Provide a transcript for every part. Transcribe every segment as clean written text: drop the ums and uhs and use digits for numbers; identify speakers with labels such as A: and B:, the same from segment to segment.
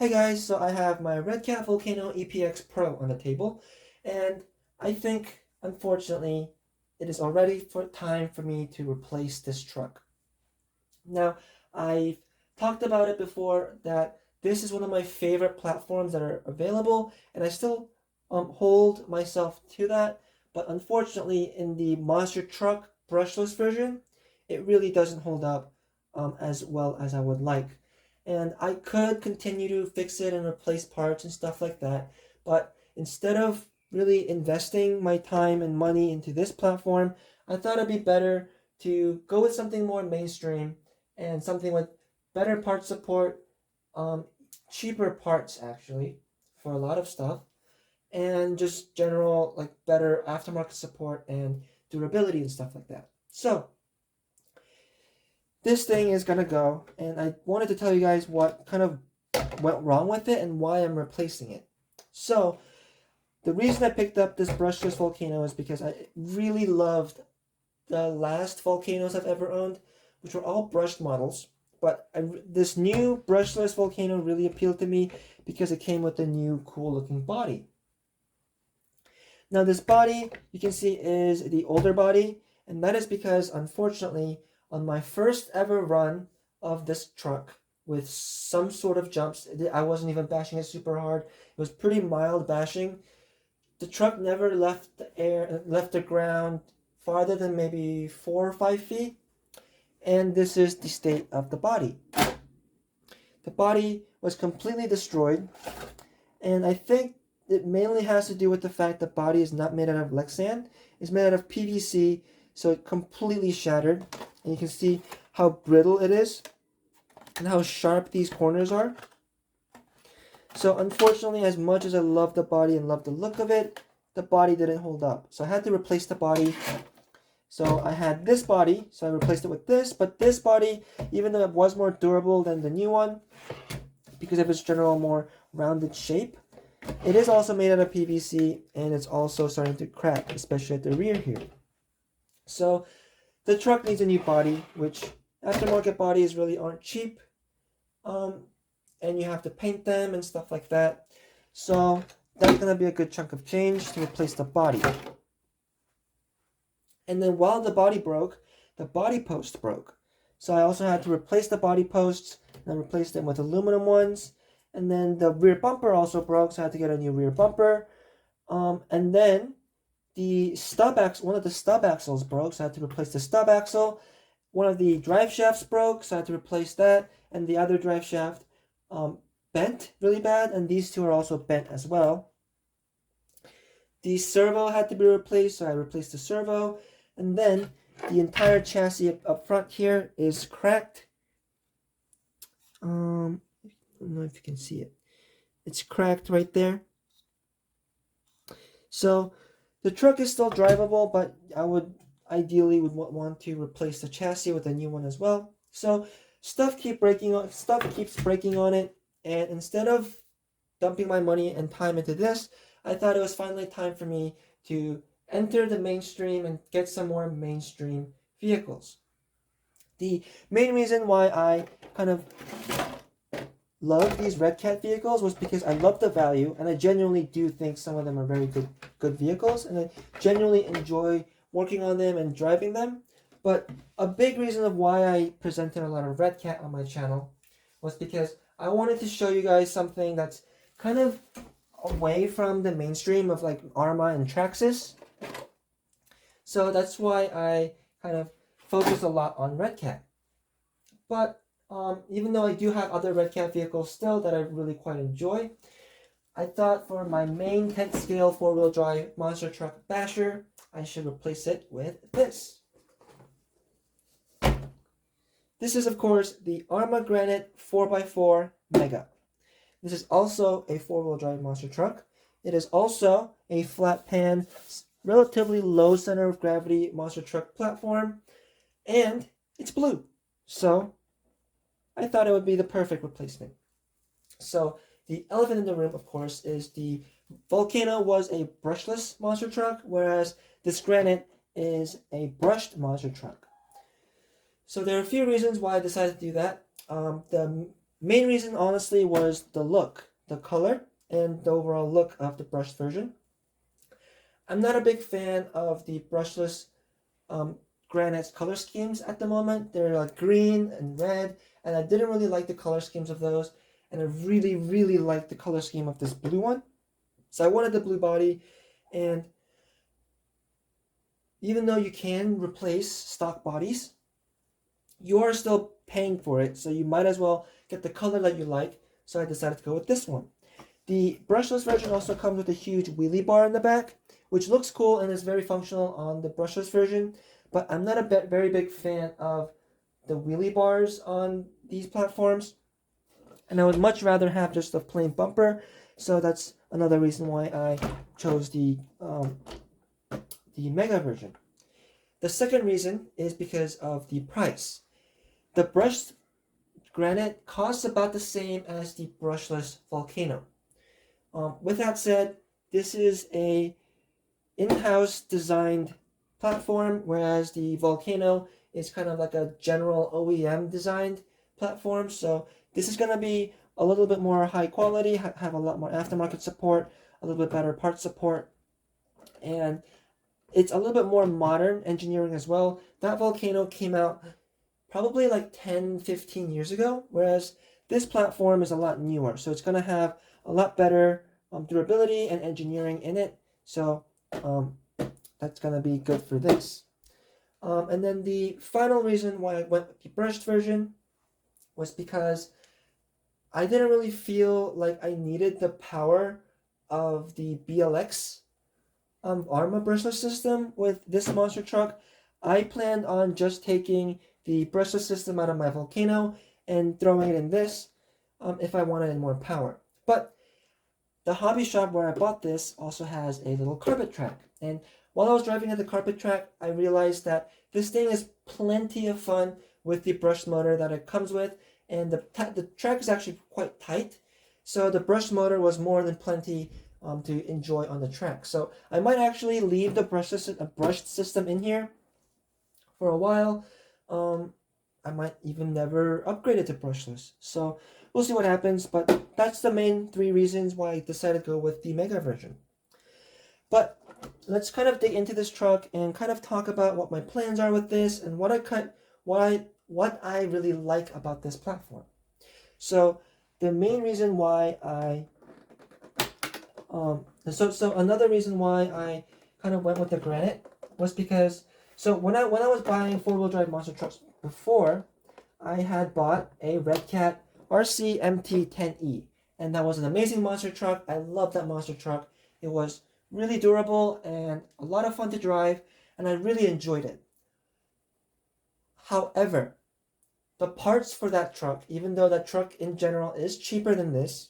A: Hey guys, so I have my Red Cat Volcano EPX Pro on the table, and I think, unfortunately, it is already time for me to replace this truck. Now, I've talked about it before that this is one of my favorite platforms that are available, and I still hold myself to that, but unfortunately, in the Monster Truck brushless version, it really doesn't hold up as well as I would like. And I could continue to fix it and replace parts and stuff like that, but instead of really investing my time and money into this platform, I thought it'd be better to go with something more mainstream and something with better part support, um, cheaper parts actually for a lot of stuff, and just general like better aftermarket support and durability and stuff like that. So this thing is gonna go, and I wanted to tell you guys what kind of went wrong with it and why I'm replacing it. So the reason I picked up this brushless Volcano is because I really loved the last Volcanos I've ever owned, which were all brushed models. But this new brushless Volcano really appealed to me because it came with a new cool looking body. Now this body, you can see, is the older body, and that is because, unfortunately, on my first ever run of this truck with some sort of jumps, I wasn't even bashing it super hard. It was pretty mild bashing. The truck never left the ground farther than maybe 4 or 5 feet, and this is the state of the body. The body was completely destroyed, and I think it mainly has to do with the fact the body is not made out of Lexan. It's made out of PVC, so it completely shattered. And you can see how brittle it is and how sharp these corners are. So unfortunately, as much as I love the body and love the look of it, the body didn't hold up. So I had to replace the body. So I had this body, so I replaced it with this. But this body, even though it was more durable than the new one, because of its general more rounded shape, it is also made out of PVC, and it's also starting to crack, especially at the rear here. So the truck needs a new body, which aftermarket bodies really aren't cheap. And you have to paint them and stuff like that. So that's going to be a good chunk of change to replace the body. And then while the body broke, the body post broke. So I also had to replace the body posts, and I replaced them with aluminum ones. And then the rear bumper also broke, so I had to get a new rear bumper. And then one of the stub axles broke, so I had to replace the stub axle. One of the drive shafts broke, so I had to replace that. And the other drive shaft bent really bad, and these two are also bent as well. The servo had to be replaced, so I replaced the servo. And then the entire chassis up front here is cracked. I don't know if you can see it. It's cracked right there. So the truck is still drivable, but I would ideally want to replace the chassis with a new one as well. So stuff keeps breaking on it, and instead of dumping my money and time into this, I thought it was finally time for me to enter the mainstream and get some more mainstream vehicles. The main reason why I kind of love these Red Cat vehicles was because I love the value, and I genuinely do think some of them are very good vehicles, and I genuinely enjoy working on them and driving them. But a big reason of why I presented a lot of Red Cat on my channel was because I wanted to show you guys something that's kind of away from the mainstream of like Arrma and Traxxas. So that's why I kind of focus a lot on Red Cat. But even though I do have other Red Cat vehicles still that I really quite enjoy, I thought for my main 10th scale 4-wheel drive monster truck basher, I should replace it with this. This is, of course, the Arrma Granite 4x4 Mega. This is also a 4-wheel drive monster truck. It is also a flat pan, relatively low center of gravity monster truck platform, and it's blue. So I thought it would be the perfect replacement. So the elephant in the room, of course, is the Volcano was a brushless monster truck, whereas this Granite is a brushed monster truck. So there are a few reasons why I decided to do that. The Main reason, honestly, was the look, the color, and the overall look of the brushed version. I'm not a big fan of the brushless um, Granite color schemes at the moment. They're like green and red, and I didn't really like the color schemes of those. And I really, really like the color scheme of this blue one. So I wanted the blue body, and even though you can replace stock bodies, you are still paying for it, so you might as well get the color that you like. So I decided to go with this one. The brushless version also comes with a huge wheelie bar in the back, which looks cool and is very functional on the brushless version, but I'm not a very big fan of the wheelie bars on these platforms, and I would much rather have just a plain bumper, so that's another reason why I chose the Mega version. The second reason is because of the price. The brushed Granite costs about the same as the brushless Volcano. With that said, this is a in-house designed platform, whereas the Volcano is kind of like a general OEM designed platform. So this is going to be a little bit more high quality, have a lot more aftermarket support, a little bit better part support, and it's a little bit more modern engineering as well. That Volcano came out probably like 10-15 years ago, whereas this platform is a lot newer. So it's going to have a lot better durability and engineering in it. So that's going to be good for this. And then the final reason why I went with the brushed version was because I didn't really feel like I needed the power of the BLX Arrma brushless system with this monster truck. I planned on just taking the brushless system out of my Volcano and throwing it in this if I wanted more power. But the hobby shop where I bought this also has a little carpet track. And while I was driving at the carpet track, I realized that this thing is plenty of fun with the brush motor that it comes with. And the track is actually quite tight. So the brush motor was more than plenty to enjoy on the track. So I might actually leave the brushed system in here for a while. I might even never upgrade it to brushless. So we'll see what happens, but that's the main three reasons why I decided to go with the Mega version. But let's kind of dig into this truck and kind of talk about what my plans are with this and what I really like about this platform. So the main reason why so another reason why I kind of went with the Granite was because when I was buying 4-wheel drive monster trucks before, I had bought a Red Cat RC MT10E, and that was an amazing monster truck. I love that monster truck. It was really durable and a lot of fun to drive, and I really enjoyed it. However, the parts for that truck, even though that truck in general is cheaper than this,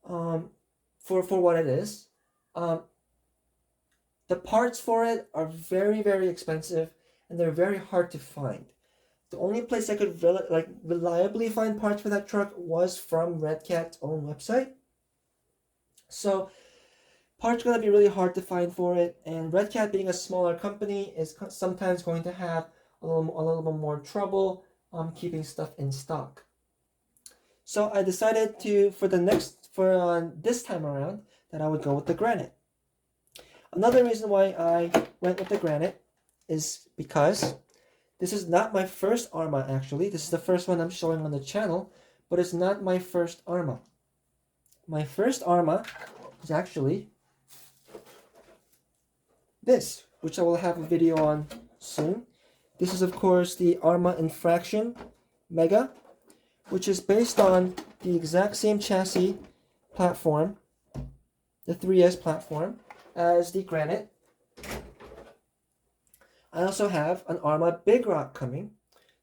A: for what it is, the parts for it are very, very expensive, and they're very hard to find. The only place I could reliably find parts for that truck was from Red Cat's own website. So parts are going to be really hard to find for it, and Red Cat, being a smaller company, is sometimes going to have a little bit more trouble keeping stuff in stock. So I decided for this time around that I would go with the Granite. Another reason why I went with the Granite is because this is not my first Arrma, actually. This is the first one I'm showing on the channel, but it's not my first Arrma. My first Arrma is actually this, which I will have a video on soon. This is, of course, the Arrma Infraction Mega, which is based on the exact same chassis platform, the 3S platform, as the Granite. I also have an Arrma Big Rock coming,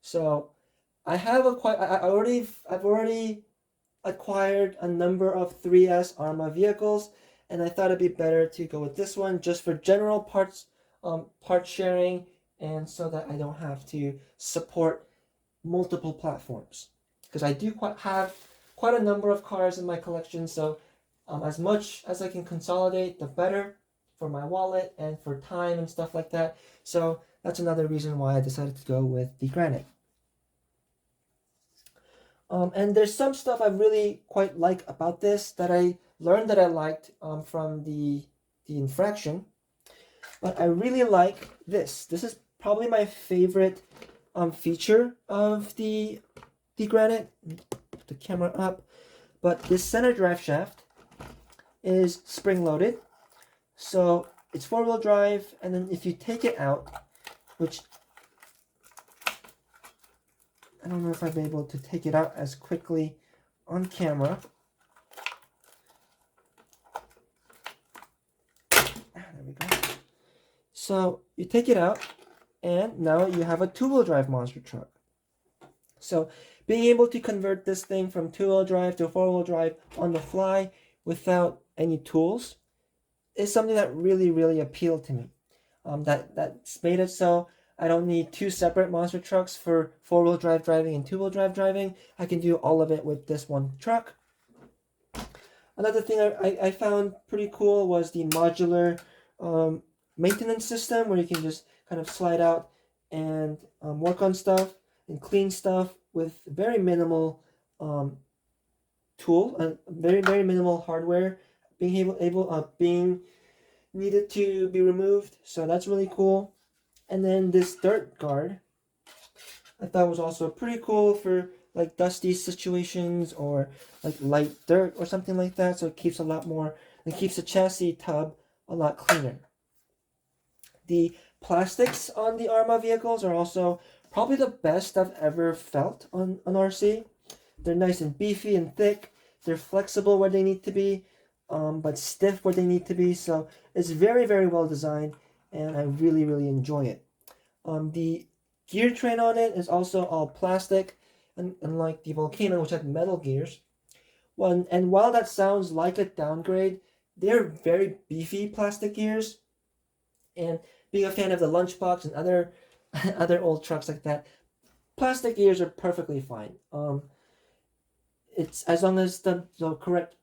A: so I've already acquired a number of 3S Arrma vehicles, and I thought it'd be better to go with this one just for general parts sharing, and so that I don't have to support multiple platforms, because I do have quite a number of cars in my collection. So as much as I can consolidate, the better for my wallet and for time and stuff like that. So that's another reason why I decided to go with the Granite. And there's some stuff I really quite like about this that I learned that I liked from the infraction. But I really like this. This is probably my favorite feature of the Granite. Put the camera up. But this center drive shaft is spring-loaded. So it's four-wheel drive, and then if you take it out, which I don't know if I'll be able to take it out as quickly on camera. There we go. So you take it out, and now you have a two-wheel drive monster truck. So being able to convert this thing from two-wheel drive to four-wheel drive on the fly without any tools is something that really appealed to me. That's made it so I don't need two separate monster trucks for four-wheel drive driving and two-wheel drive driving. I can do all of it with this one truck. Another thing I found pretty cool was the modular maintenance system, where you can just kind of slide out and work on stuff and clean stuff with very minimal very minimal hardware being needed to be removed. So that's really cool. And then this dirt guard I thought was also pretty cool for like dusty situations or like light dirt or something like that. So it keeps the chassis tub a lot cleaner. The plastics on the Arrma vehicles are also probably the best I've ever felt on an RC. They're nice and beefy and thick. They're flexible where they need to be, but stiff where they need to be. So it's very well designed, and I really enjoy it. The gear train on it is also all plastic, unlike the Volcano, which had metal gears. And while that sounds like a downgrade, they're very beefy plastic gears. And being a fan of the Lunchbox and other old trucks like that, plastic gears are perfectly fine. It's as long as the correct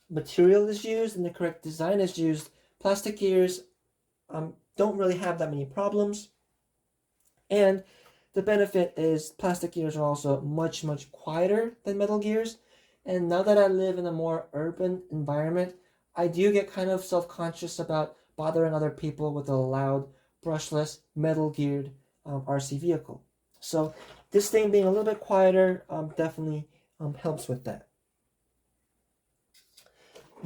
A: material is used and the correct design is used, plastic gears don't really have that many problems. And the benefit is plastic gears are also much quieter than metal gears. And now that I live in a more urban environment, I do get kind of self-conscious about bothering other people with a loud, brushless, metal-geared RC vehicle. So this thing being a little bit quieter definitely helps with that.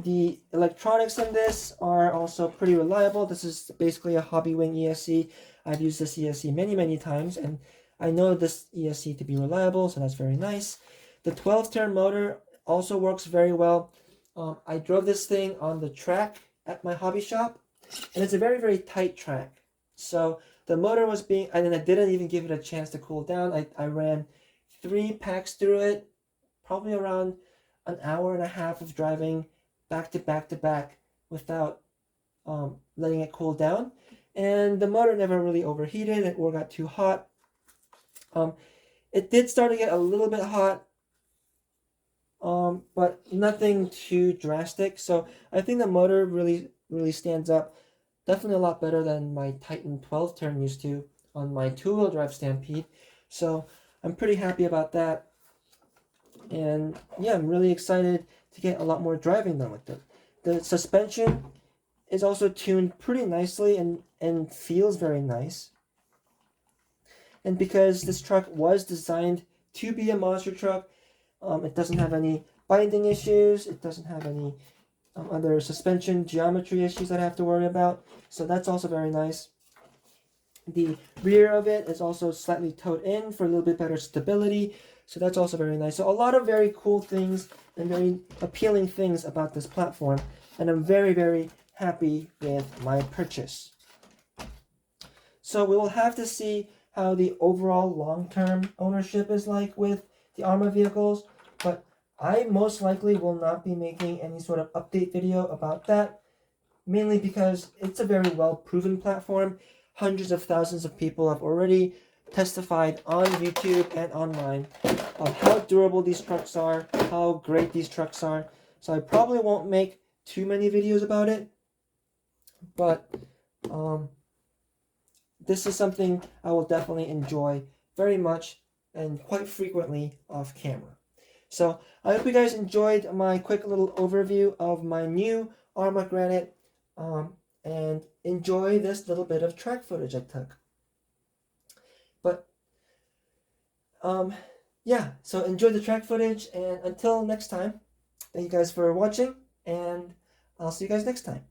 A: The electronics in this are also pretty reliable. This is basically a Hobbywing ESC. I've used this ESC many times, and I know this ESC to be reliable, so that's very nice. The 12-turn motor also works very well. I drove this thing on the track at my hobby shop, and it's a very tight track. So the motor was and I didn't even give it a chance to cool down. I ran 3 packs through it, probably around an hour and a half of driving back to back without letting it cool down. And the motor never really overheated or got too hot. It did start to get a little bit hot, but nothing too drastic. So I think the motor really stands up. Definitely a lot better than my Titan 12-turn used to on my two-wheel drive Stampede. So I'm pretty happy about that. And yeah, I'm really excited to get a lot more driving done with it. The suspension is also tuned pretty nicely and feels very nice. And because this truck was designed to be a monster truck, it doesn't have any binding issues. It doesn't have any other suspension geometry issues that I have to worry about. So that's also very nice. The rear of it is also slightly towed in for a little bit better stability. So that's also very nice. So a lot of very cool things and very appealing things about this platform. And I'm very happy with my purchase. So we will have to see how the overall long-term ownership is like with the Arrma vehicles. But I most likely will not be making any sort of update video about that. Mainly because it's a very well-proven platform. Hundreds of thousands of people have already testified on YouTube and online of how durable these trucks are, how great these trucks are. So I probably won't make too many videos about it, but this is something I will definitely enjoy very much and quite frequently off camera. So I hope you guys enjoyed my quick little overview of my new Arrma Granite, and enjoy this little bit of track footage I took. But yeah, so enjoy the track footage, and until next time, thank you guys for watching, and I'll see you guys next time.